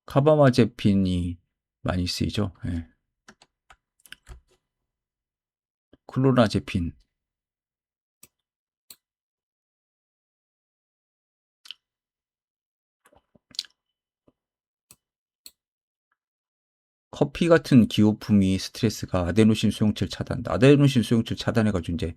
카바마제핀이 많이 쓰이죠. 예. 클로나제핀. 커피 같은 기호품이 스트레스가 아데노신 수용체를 차단한다. 아데노신 수용체를 차단해가지고 이제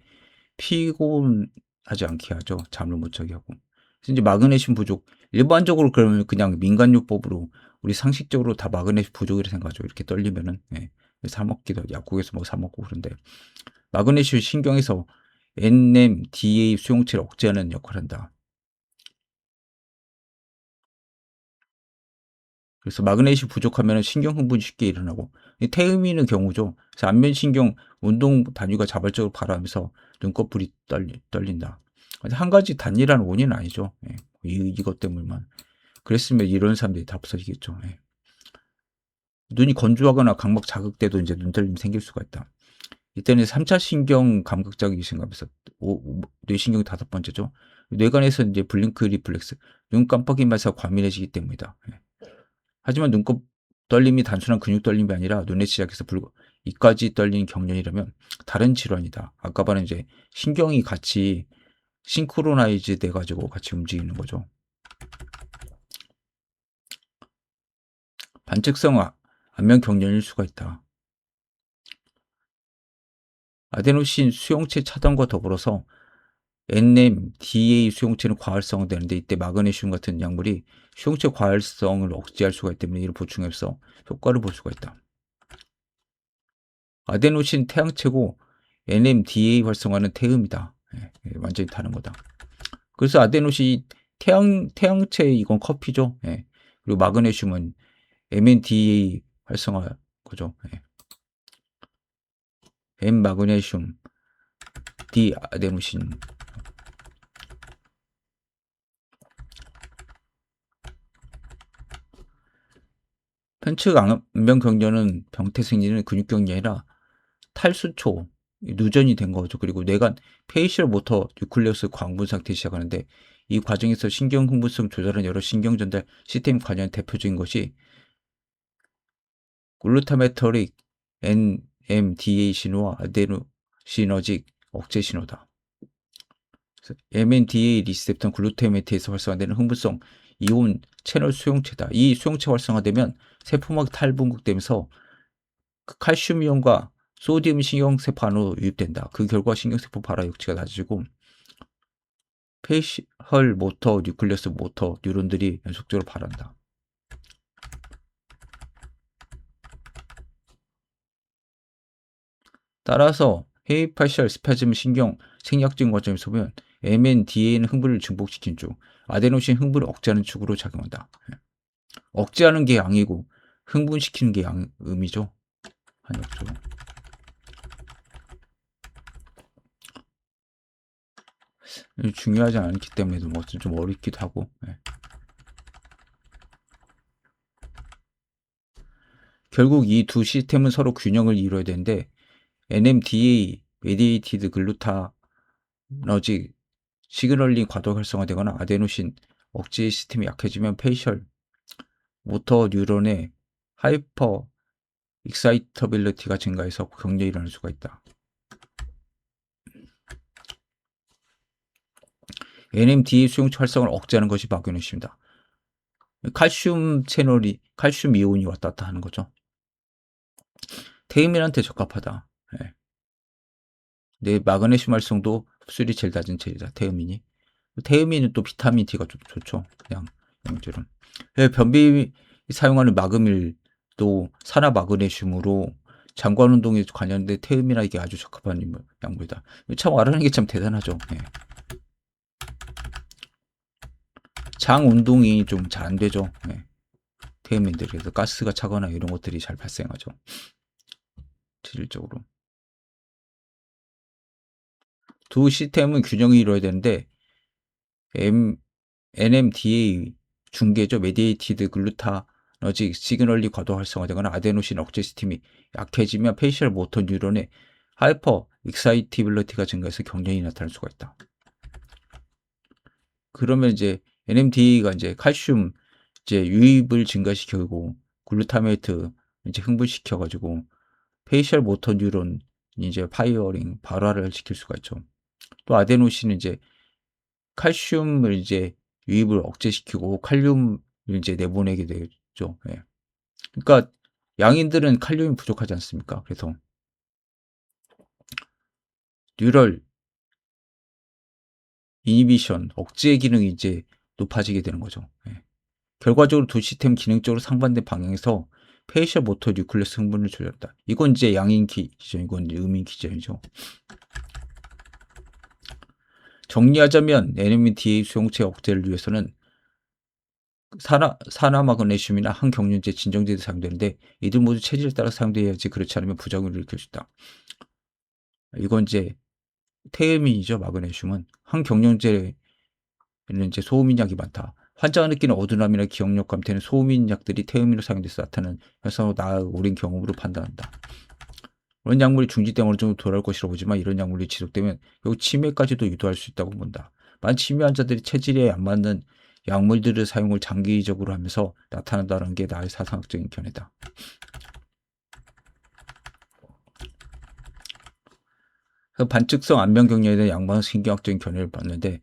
피곤하지 않게 하죠. 잠을 못 자게 하고. 그래서 이제 마그네슘 부족. 일반적으로 그러면 그냥 민간요법으로 우리 상식적으로 다 마그네슘 부족이라 생각하죠. 이렇게 떨리면은. 예. 사 먹기도 약국에서 뭐 사 먹고 그런데 마그네슘 신경에서 NMDA 수용체를 억제하는 역할을 한다. 그래서 마그네슘 부족하면 신경 흥분이 쉽게 일어나고 태음인의 경우죠. 그래서 안면신경 운동 단위가 자발적으로 발화하면서 눈꺼풀이 떨린다. 한 가지 단일한 원인은 아니죠. 예. 이것 때문만. 그랬으면 이런 사람들이 다 없어지겠죠. 예. 눈이 건조하거나 각막 자극돼도 이제 눈떨림이 생길 수가 있다. 이때는 3차 신경 감각자극이 생각하면서 뇌신경 5번째죠. 뇌관에서 이제 블링크 리플렉스, 눈 깜빡이면서 과민해지기 때문이다. 예. 하지만 눈곱 떨림이 단순한 근육 떨림이 아니라 눈에 시작해서 이까지 떨리는 경련이라면 다른 질환이다. 아까 말한 이제 신경이 같이 싱크로나이즈 돼가지고 같이 움직이는 거죠. 반측성 안면 경련일 수가 있다. 아데노신 수용체 차단과 더불어서 NMDA 수용체는 과활성화되는데 이때 마그네슘 같은 약물이 수용체 과활성을 억제할 수가 있기 때문에 이를 보충해서 효과를 볼 수가 있다. 아데노신 태양체고 NMDA 활성화는 태음이다. 예, 완전히 다른 거다. 그래서 아데노신 태양체 이건 커피죠. 예. 그리고 마그네슘은 MNDA 활성화 거죠. 예. M 마그네슘, D 아데노신. 편측 안면 경련은 병태 생리는 근육 경련이 아니라 탈수초, 누전이 된 거죠. 그리고 뇌관 페이셜 모터 뉴클레우스 광분 상태에 시작하는데 이 과정에서 신경 흥분성 조절하는 여러 신경 전달 시스템 관련 대표적인 것이 글루타메터릭 NMDA 신호와 아데노시너직 억제 신호다. MNDA 리셉터는 글루타메트에서 활성화되는 흥분성 이온 채널 수용체다. 이 수용체 활성화되면 세포막 탈분극되면서 칼슘 이온과 소디움 신경세포 안으로 유입된다. 그 결과 신경세포 발화 역치가 낮아지고 페이셜 모터 뉴클레우스 모터 뉴런들이 연속적으로 발한다. 따라서 헤이파셜 스파즘 신경 생략적인 관점에서 보면 MNDA는 흥분을 증폭시킨 쪽, 아데노신 흥분을 억제하는 축으로 작용한다. 억제하는 게 양이고 흥분시키는 게 음이죠. 한역조. 중요하지 않기 때문에도 뭐 좀 어렵기도 하고. 예. 결국 이 두 시스템은 서로 균형을 이루어야 되는데 NMDA, 메디에이티드 글루타너직 시그널링 과도 활성화되거나 아데노신 억제 시스템이 약해지면 페이셜 모터 뉴런의 하이퍼 익사이터빌리티가 증가해서 경련이 일어날 수가 있다. NMDA 수용체 활성을 억제하는 것이 마그네슘이다. 칼슘 채널이 칼슘 이온이 왔다 갔다 하는 거죠. 태음인한테 적합하다. 예. 내 마그네슘 활성도 흡수율이 제일 낮은 체이다. 태음인이. 태음인은 또 비타민 D가 좀 좋죠. 그냥 양질은. 변비 사용하는 마그밀도 산화 마그네슘으로 장관 운동에 관련된 태음이나 이게 아주 적합한 약물이다. 참 알아내는 게 참 대단하죠. 예. 장 운동이 좀 잘 안 되죠. 예. 태음인들이. 그래서 가스가 차거나 이런 것들이 잘 발생하죠. 실질적으로. 두 시스템은 균형이 이루어야 되는데 NMDA 중계죠. 메디에이티드 글루타너직 시그널이 과도 활성화되거나 아데노신 억제 시스템이 약해지면 페이셜 모터 뉴런의 하이퍼 익사이티빌리티가 증가해서 경련이 나타날 수가 있다. 그러면 이제 NMDA가 이제 칼슘 이제 유입을 증가시키고 글루타메이트 이제 흥분시켜가지고 페이셜 모터 뉴런 이제 파이어링 발화를 시킬 수가 있죠. 또 아데노신은 이제 칼슘을 이제 유입을 억제시키고 칼륨을 이제 내보내게 되죠. 예. 그러니까 양인들은 칼륨이 부족하지 않습니까? 그래서 뉴럴 이니비션 억제 기능이 이제 높아지게 되는 거죠. 예. 결과적으로 두 시스템 기능적으로 상반된 방향에서 페이셜 모터 뉴클레스 흥분을 조절한다. 이건 이제 양인 기전, 이건 이제 음인 기전이죠. 정리하자면 NMDA 수용체 억제를 위해서는 산화마그네슘이나 항경련제 진정제도 사용되는데 이들 모두 체질에 따라 사용돼야지 그렇지 않으면 부작용을 일으킬 수 있다. 이건 이제 태음인이죠. 마그네슘은 항경련제는 이제 소음인약이 많다. 환자가 느끼는 어두움이나 기억력 감퇴는 소음인약들이 태음인으로 사용돼서 나타나는 현상으로 오랜 경험으로 판단한다. 이런 약물이 중지되면 어느 정도 돌아올 것이라고 보지만 이런 약물이 지속되면 결국 치매까지도 유도할 수 있다고 본다. 만 치매 환자들이 체질에 안 맞는 약물들을 사용을 장기적으로 하면서 나타난다는 게 나의 사상학적인 견해다. 반측성 안면경련에 대한 양방 신경학적인 견해를 봤는데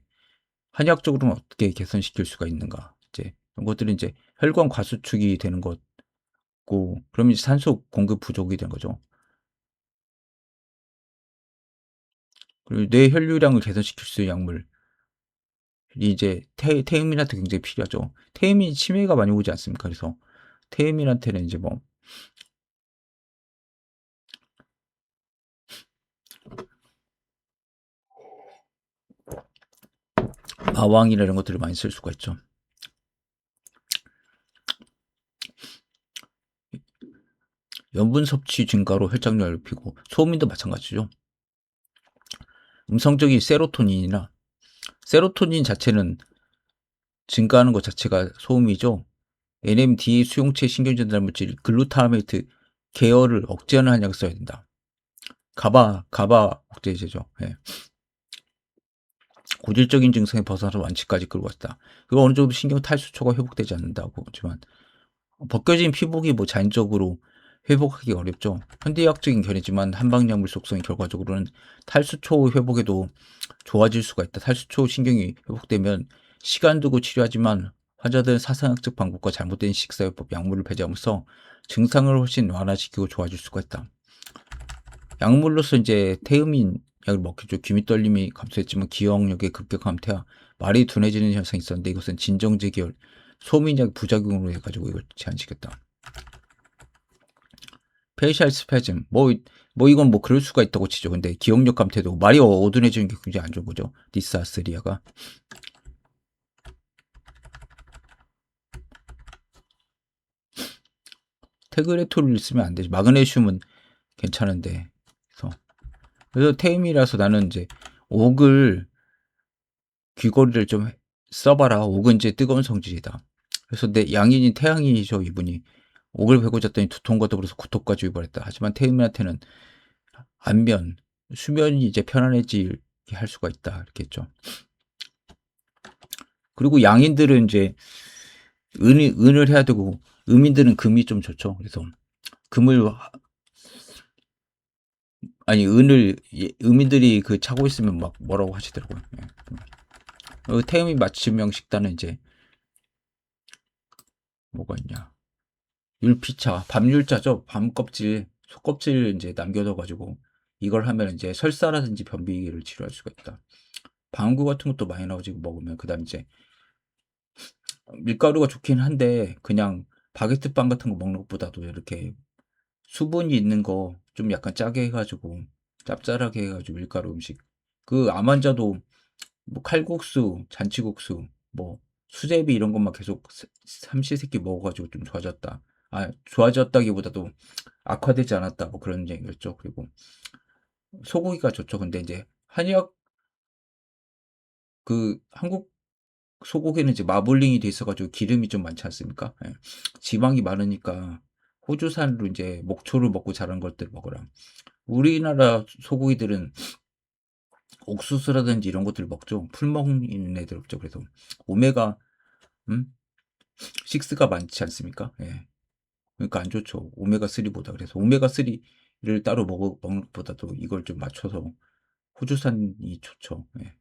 한의학적으로는 어떻게 개선시킬 수가 있는가? 이제 이런 것들은 이제 혈관 과수축이 되는 거고, 그러면 이제 산소 공급 부족이 되는 거죠. 그리고 뇌 혈류량을 개선시킬 수 있는 약물이 이제 태음인한테 굉장히 필요하죠. 태음인 치매가 많이 오지 않습니까? 그래서 태음인한테는 이제 뭐 마왕이나 이런 것들을 많이 쓸 수가 있죠. 염분 섭취 증가로 혈장량을 높이고 소음인도 마찬가지죠. 음성적인 세로토닌이나 세로토닌 자체는 증가하는 것 자체가 소음이죠. NMDA 수용체 신경전달 물질 글루타메이트 계열을 억제하는 한약을 써야 된다. 가바 억제제죠. 예. 고질적인 증상에 벗어나서 완치까지 끌고 왔다. 그거 어느 정도 신경 탈수초가 회복되지 않는다고 하지만 벗겨진 피복이 뭐 자연적으로 회복하기 어렵죠. 현대의학적인 견해지만 한방약물 속성이 결과적으로는 탈수초 회복에도 좋아질 수가 있다. 탈수초 신경이 회복되면 시간 두고 치료하지만 환자들은 사상학적 방법과 잘못된 식사요법, 약물을 배제하면서 증상을 훨씬 완화시키고 좋아질 수가 있다. 약물로서 이제 태음인 약을 먹히죠. 귀밑 떨림이 감소했지만 기억력의 급격한 감퇴와 말이 둔해지는 현상이 있었는데 이것은 진정제 계열 소민약 부작용으로 해가지고 이걸 제한시켰다. 페이셜 스패즘 뭐 이건 뭐 그럴 수가 있다고 치죠. 근데 기억력 감퇴도 말이 어둔해지는 게 굉장히 안 좋은 거죠. 디스아스리아가. 테그레토를 쓰면 안 되지. 마그네슘은 괜찮은데. 그래서 태임이라서 나는 이제 옥을 귀걸이를 좀 써봐라. 옥은 이제 뜨거운 성질이다. 그래서 내 양인인 태양이죠. 이분이 옥을 베고 잤더니 두통과 더불어서 구토까지 유발했다. 하지만 태임한테는 안면, 수면이 이제 편안해지게 할 수가 있다. 이렇게 했죠. 그리고 양인들은 이제 은을 해야 되고 음인들은 금이 좀 좋죠. 그래서 금을 아니 은을 음인들이 그 차고 있으면 막 뭐라고 하시더라고요. 태음이 맞춤형 식단은 이제 뭐가 있냐? 율피차, 밤율자죠. 밤 껍질, 속껍질 이제 남겨둬가지고 이걸 하면 이제 설사라든지 변비를 치료할 수가 있다. 방구 같은 것도 많이 나오지 먹으면 그다음 이제 밀가루가 좋긴 한데 그냥 바게트 빵 같은 거 먹는 것보다도 이렇게 수분이 있는 거 좀 약간 짜게 해가지고 짭짤하게 해가지고 밀가루 음식. 그 암 환자도 뭐 칼국수, 잔치국수, 뭐 수제비 이런 것만 계속 삼시세끼 먹어가지고 좀 좋아졌다. 아, 좋아졌다기보다도 악화되지 않았다. 뭐 그런 얘기였죠. 그리고 소고기가 좋죠. 근데 이제 한약 그 한국 소고기는 이제 마블링이 돼 있어가지고 기름이 좀 많지 않습니까? 예. 지방이 많으니까 호주산으로 이제 목초를 먹고 자란 것들 먹어라. 우리나라 소고기들은 옥수수라든지 이런 것들 먹죠. 풀 먹는 애들 없죠. 그래서 오메가 음? 6가 많지 않습니까? 예. 그러니까 안 좋죠. 오메가 3보다. 그래서 오메가 3를 따로 먹는 것보다도 이걸 좀 맞춰서 호주산이 좋죠. 예.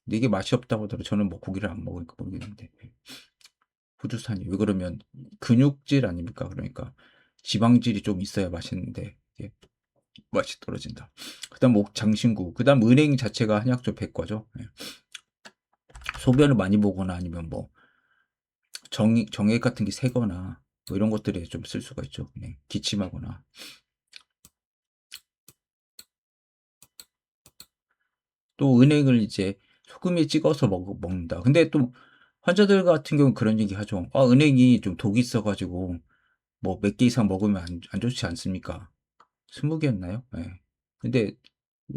근데 이게 맛이 없다고 하더라도 저는 뭐 고기를 안 먹으니까 모르겠는데 예. 호주산이 왜 그러면 근육질 아닙니까? 그러니까 지방질이 좀 있어야 맛있는데 예. 맛이 떨어진다. 그다음 장신구, 그다음 은행 자체가 한약조 백과죠. 예. 소변을 많이 보거나 아니면 뭐 정액 같은 게 새거나 뭐 이런 것들에 좀 쓸 수가 있죠. 네. 기침하거나. 또 은행을 이제 소금에 찍어서 먹는다. 근데 또 환자들 같은 경우는 그런 얘기 하죠. 아, 은행이 좀 독이 있어가지고 뭐 몇 개 이상 먹으면 안 좋지 않습니까? 20개였나요? 예. 근데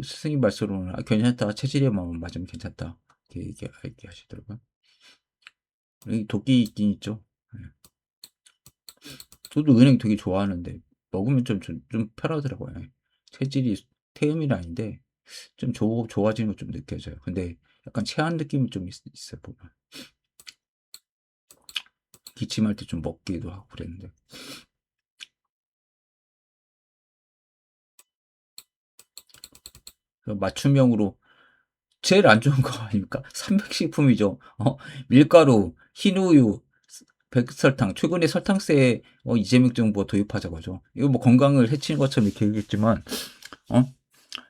스승님 말씀으로는 아, 괜찮다. 체질에만 맞으면 괜찮다. 이렇게 얘기하시더라고요. 독이 있긴 있죠. 예. 저도 은행 되게 좋아하는데 먹으면 좀 편하더라고요. 예. 체질이 태음이 아닌데 좀 좋아지는 거 좀 느껴져요. 근데 약간 체한 느낌이 좀 있어요, 보면. 기침할 때 좀 먹기도 하고 그랬는데. 맞춤형으로 제일 안 좋은 거 아닙니까? 삼백식품이죠. 밀가루, 흰우유, 백설탕, 최근에 설탕세 이재명 정부가 도입하자고 하죠. 이거 뭐 건강을 해치는 것처럼 이렇게 얘기했지만, 어?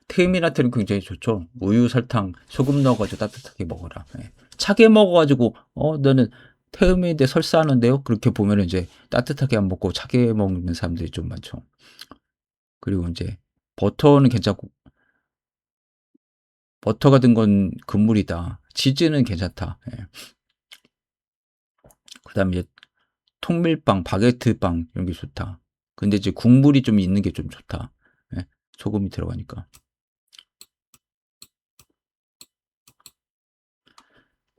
태음인한테는 굉장히 좋죠. 우유, 설탕, 소금 넣어가지고 따뜻하게 먹어라. 예. 차게 먹어가지고, 너는 태음인인데 설사하는데요? 그렇게 보면 이제 따뜻하게 안 먹고 차게 먹는 사람들이 좀 많죠. 그리고 이제 버터는 괜찮고, 버터가 든 건 금물이다. 치즈는 괜찮다. 예. 그 다음에 이제 통밀빵, 바게트빵 이런 게 좋다. 근데 이제 국물이 좀 있는 게 좀 좋다. 예. 소금이 들어가니까.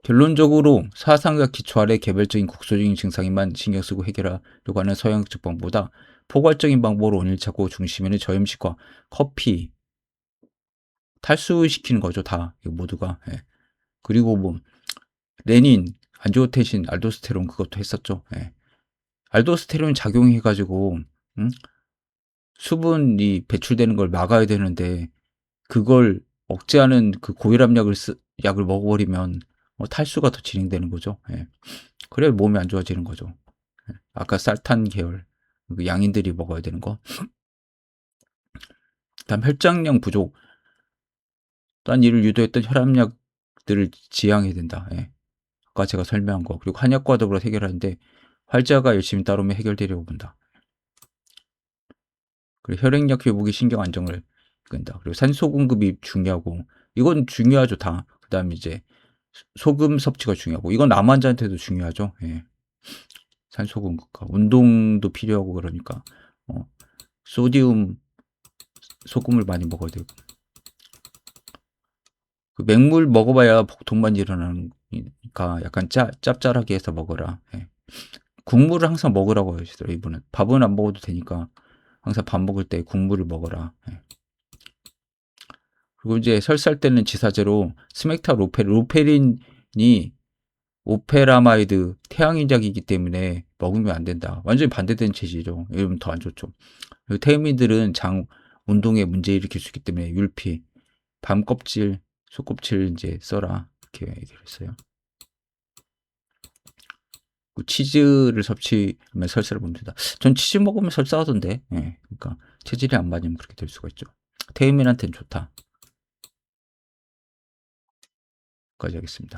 결론적으로 사상과 기초 아래 개별적인 국소적인 증상에만 신경 쓰고 해결하려고 하는 서양적 방법보다 포괄적인 방법으로 원인을 중심에는 저염식과 커피, 탈수시키는 거죠, 다. 모두가. 예. 그리고 뭐 레닌, 안지오텐신, 알도스테론 그것도 했었죠. 예. 알도스테론 작용해가지고 수분이 배출되는 걸 막아야 되는데 그걸 억제하는 그 고혈압 약을 먹어버리면 탈수가 더 진행되는 거죠. 예. 그래야 몸이 안 좋아지는 거죠. 예. 아까 쌀탄 계열 그 양인들이 먹어야 되는 거. 다음 혈장량 부족. 딴 이를 유도했던 혈압약들을 지양해야 된다. 예. 아까 제가 설명한 거. 그리고 한약과 더불어 해결하는데 활자가 열심히 따르면 해결되려고 본다. 그리고 혈액약 회복이 신경 안정을 끈다. 그리고 산소 공급이 중요하고 이건 중요하죠 다. 그다음에 이제 소금 섭취가 중요하고 이건 암 환자한테도 중요하죠. 예. 산소 공급과 운동도 필요하고 그러니까 소디움 소금을 많이 먹어야 되고 그 맹물 먹어봐야 복통만 일어나니까 약간 짭짤하게 해서 먹어라. 예. 국물을 항상 먹으라고 하시더라고요. 이분은 밥은 안 먹어도 되니까 항상 밥 먹을 때 국물을 먹어라. 예. 그리고 이제 설사할 때는 지사제로 스맥타 로페린이 오페라마이드 태양인작이기 때문에 먹으면 안 된다. 완전히 반대되는 체질이죠. 이러면 더 안 좋죠. 그리고 태음인들은 장 운동에 문제 일으킬 수 있기 때문에 율피, 밤 껍질, 소껍질 이제 써라 이렇게 얘기를 했어요. 치즈를 섭취하면 설사를 봅니다. 전 치즈 먹으면 설사하던데. 예, 그러니까 체질이 안 맞으면 그렇게 될 수가 있죠. 태음인한테는 좋다. 까지 하겠습니다.